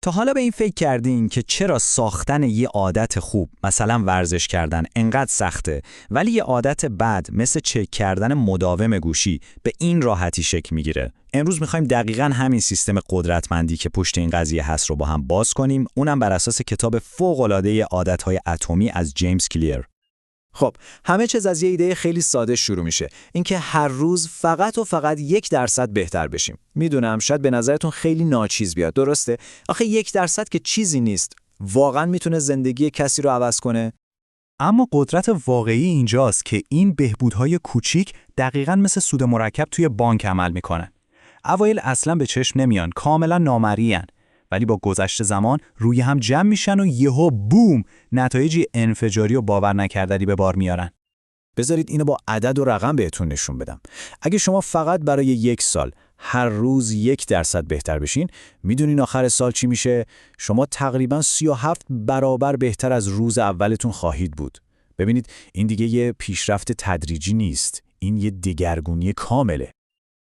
تا حالا به این فکر کردین که چرا ساختن یه عادت خوب، مثلا ورزش کردن، انقدر سخته، ولی یه عادت بد مثل چک کردن مداوم گوشی به این راحتی شکل میگیره؟ امروز میخوایم دقیقاً همین سیستم قدرتمندی که پشت این قضیه هست رو با هم باز کنیم، اونم بر اساس کتاب فوق‌العاده عادت‌های اتمی از جیمز کلیر. خب همه چیز از یه ایده خیلی ساده شروع میشه، اینکه هر روز فقط و فقط 1% بهتر بشیم. میدونم شاید به نظرتون خیلی ناچیز بیاد، درسته؟ آخه 1% که چیزی نیست. واقعا میتونه زندگی کسی رو عوض کنه؟ اما قدرت واقعی اینجاست که این بهبودهای کوچیک دقیقاً مثل سود مرکب توی بانک عمل میکنن. اوایل اصلاً به چشم نمیان، کاملا نامرئی‌ان، ولی با گذشت زمان روی هم جمع میشن و یهو بوم، نتایجی انفجاری و باور نکردنی به بار میارن. بذارید اینو با عدد و رقم بهتون نشون بدم. اگه شما فقط برای 1 سال هر روز 1% بهتر بشین، میدونین آخر سال چی میشه؟ شما تقریباً 37 برابر بهتر از روز اولتون خواهید بود. ببینید این دیگه یه پیشرفت تدریجی نیست، این یه دگرگونی کامله.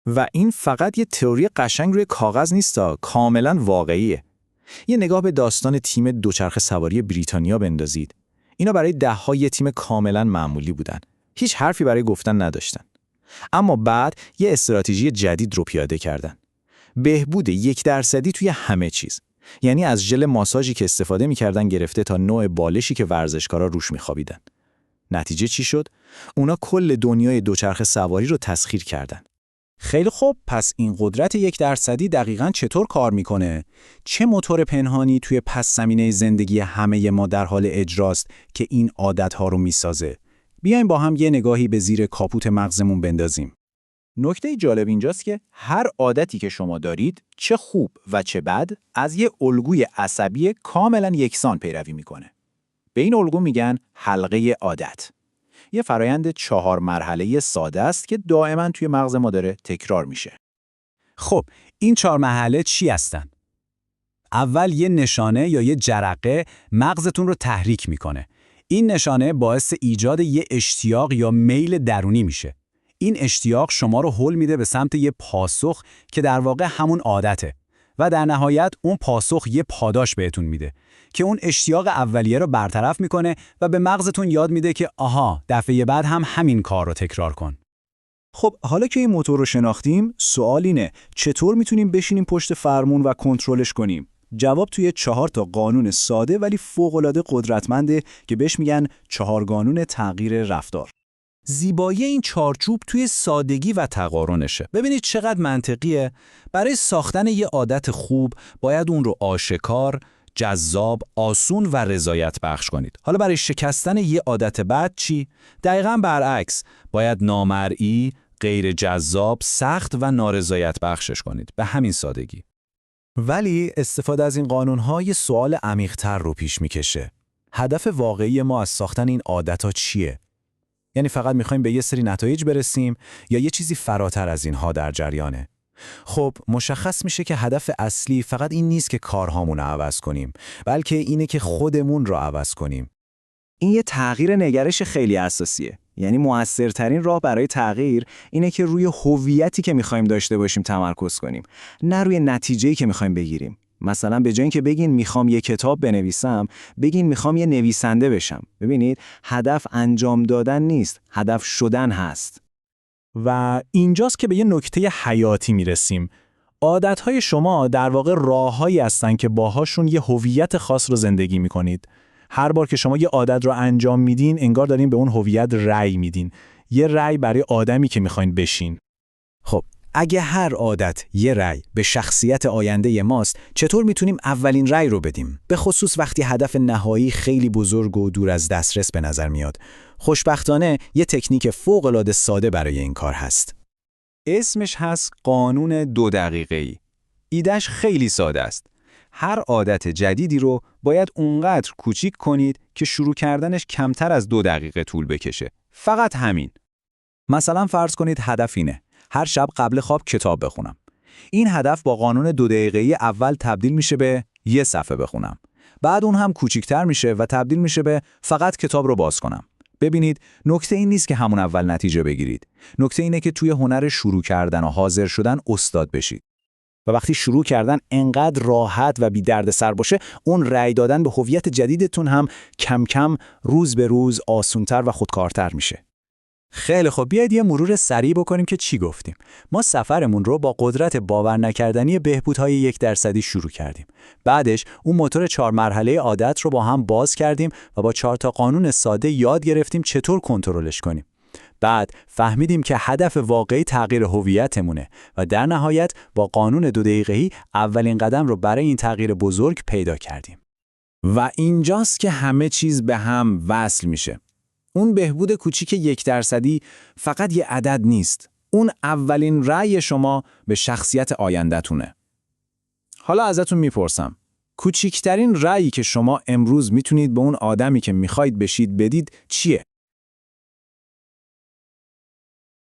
و این فقط یه تئوری قشنگ روی کاغذ نیستا، کاملاً واقعیه. یه نگاه به داستان تیم دوچرخه سواری بریتانیا بندازید. اینا برای ده‌ها یه تیم کاملاً معمولی بودن. هیچ حرفی برای گفتن نداشتن. اما بعد یه استراتژی جدید رو پیاده کردن. بهبود 1% توی همه چیز. یعنی از ژل ماساژی که استفاده می‌کردن گرفته تا نوع بالشی که ورزشکارا روش می‌خوابیدن. نتیجه چی شد؟ اونا کل دنیای دوچرخه سواری رو تسخیر کردن. خیلی خوب، پس این قدرت 1% دقیقاً چطور کار میکنه؟ چه موتور پنهانی توی پس زمینه زندگی همه ما در حال اجراست که این عادت‌ها رو میسازه؟ بیایم با هم یه نگاهی به زیر کاپوت مغزمون بندازیم. نکته جالب اینجاست که هر عادتی که شما دارید، چه خوب و چه بد، از یه الگوی عصبی کاملاً یکسان پیروی میکنه. به این الگو میگن حلقه عادت. یه فرایند 4 مرحله‌ای ساده است که دائما توی مغز ما داره تکرار میشه. خب این 4 مرحله چی هستن؟ اول یه نشانه یا یه جرقه مغزتون رو تحریک میکنه. این نشانه باعث ایجاد یه اشتیاق یا میل درونی میشه. این اشتیاق شما رو هل میده به سمت یه پاسخ که در واقع همون عادته و در نهایت اون پاسخ یه پاداش بهتون میده که اون اشتیاق اولیه رو برطرف میکنه و به مغزتون یاد میده که آها، دفعه بعد هم همین کار رو تکرار کن. خب حالا که این موتور رو شناختیم، سوال اینه چطور میتونیم بشینیم پشت فرمون و کنترلش کنیم؟ جواب توی 4 قانون ساده ولی فوق‌العاده قدرتمنده که بهش میگن 4 قانون تغییر رفتار. زیبایی این چارچوب توی سادگی و تقارنشه. ببینید چقدر منطقیه. برای ساختن یه عادت خوب باید اون رو آشکار، جذاب، آسون و رضایت بخش کنید. حالا برای شکستن یه عادت بد چی؟ دقیقاً برعکس. باید نامرئی، غیر جذاب، سخت و نارضایت بخشش کنید. به همین سادگی. ولی استفاده از این قانون‌ها یه سوال عمیق‌تر رو پیش می‌کشه. هدف واقعی ما از ساختن این عادت‌ها چیه؟ یعنی فقط می‌خوایم به یه سری نتایج برسیم یا یه چیزی فراتر از اینها در جریانه؟ خب مشخص میشه که هدف اصلی فقط این نیست که کارهامون رو عوض کنیم، بلکه اینه که خودمون رو عوض کنیم. این یه تغییر نگرش خیلی اساسیه. یعنی موثرترین راه برای تغییر اینه که روی هویتی که می‌خوایم داشته باشیم تمرکز کنیم، نه روی نتیجه‌ای که می‌خوایم بگیریم. مثلا به جای اینکه بگین می‌خوام یه کتاب بنویسم، بگین می‌خوام یه نویسنده بشم. ببینید، هدف انجام دادن نیست، هدف شدن هست. و اینجاست که به یه نکته حیاتی میرسیم. عادت‌های شما در واقع راه‌هایی هستن که باهاشون یه هویت خاص رو زندگی می‌کنید. هر بار که شما یه عادت رو انجام میدین، انگار دارین به اون هویت رأی میدین. یه رأی برای آدمی که می‌خواین بشین. خب اگه هر عادت یه رأی به شخصیت آینده ماست، چطور میتونیم اولین رأی رو بدیم؟ به خصوص وقتی هدف نهایی خیلی بزرگ و دور از دسترس به نظر میاد. خوشبختانه یه تکنیک فوق‌العاده ساده برای این کار هست. اسمش هست قانون 2 دقیقه‌ای. ایده‌اش خیلی ساده است. هر عادت جدیدی رو باید اونقدر کوچیک کنید که شروع کردنش کمتر از 2 دقیقه طول بکشه. فقط همین. مثلا فرض کنید هدف اینه: هر شب قبل خواب کتاب بخونم. این هدف با قانون 2 دقیقه‌ای اول تبدیل میشه به 1 صفحه بخونم. بعد اون هم کوچیک‌تر میشه و تبدیل میشه به فقط کتاب رو باز کنم. ببینید، نکته این نیست که همون اول نتیجه بگیرید. نکته اینه که توی هنر شروع کردن و حاضر شدن استاد بشید. و وقتی شروع کردن انقدر راحت و بی دردسر باشه، اون رأی دادن به هویت جدیدتون هم کم کم روز به روز آسونتر و خودکارتر میشه. خیلی خب، بیاید یه مرور سریع بکنیم که چی گفتیم. ما سفرمون رو با قدرت باور نکردنی بهبودهای 1% شروع کردیم. بعدش اون موتور 4 مرحله عادت رو با هم باز کردیم و با 4 تا قانون ساده یاد گرفتیم چطور کنترلش کنیم. بعد فهمیدیم که هدف واقعی تغییر هویتمونه و در نهایت با قانون 2 دقیقه‌ای اولین قدم رو برای این تغییر بزرگ پیدا کردیم. و اینجاست که همه چیز به هم وصل میشه. اون بهبود کوچیک 1% فقط یه عدد نیست. اون اولین رأی شما به شخصیت آینده‌تونه. حالا ازتون میپرسم، کوچیکترین رأیی که شما امروز میتونید به اون آدمی که میخواید بشید بدید چیه؟